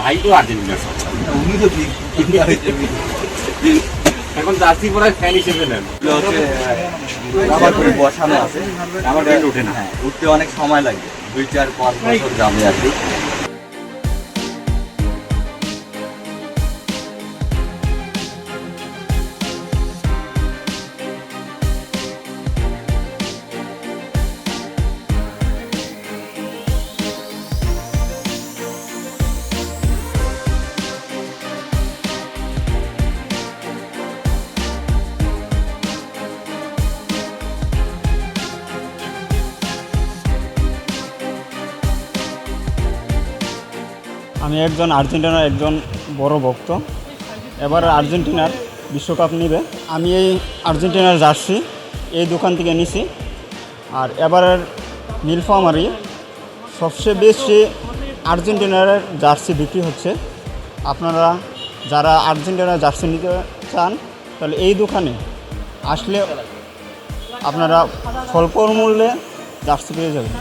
ভাই তো আর্জেন্টিনার সন্তান। উনি তো ঠিক এখন জার্সি পরায় ফ্যান হিসেবে নেন। হচ্ছে রাবার করে বসানো আছে, আমার ব্যান্ড ওঠে না। হ্যাঁ উঠতে অনেক সময় লাগে, 2-4-5 বছর যাবে আর কি। আমি একজন আর্জেন্টিনার একজন বড় ভক্ত। এবার আর্জেন্টিনার বিশ্বকাপ নেবে। আমি এই আর্জেন্টিনার জার্সি এই দোকান থেকে নিছি। আর এবারের নীলফামারী সবচেয়ে বেশি আর্জেন্টিনার জার্সি বিক্রি হচ্ছে। আপনারা যারা আর্জেন্টিনার জার্সি নিতে চান তাহলে এই দোকানে আসলে আপনারা স্বল্প মূল্যে জার্সি পেয়ে যাবেন।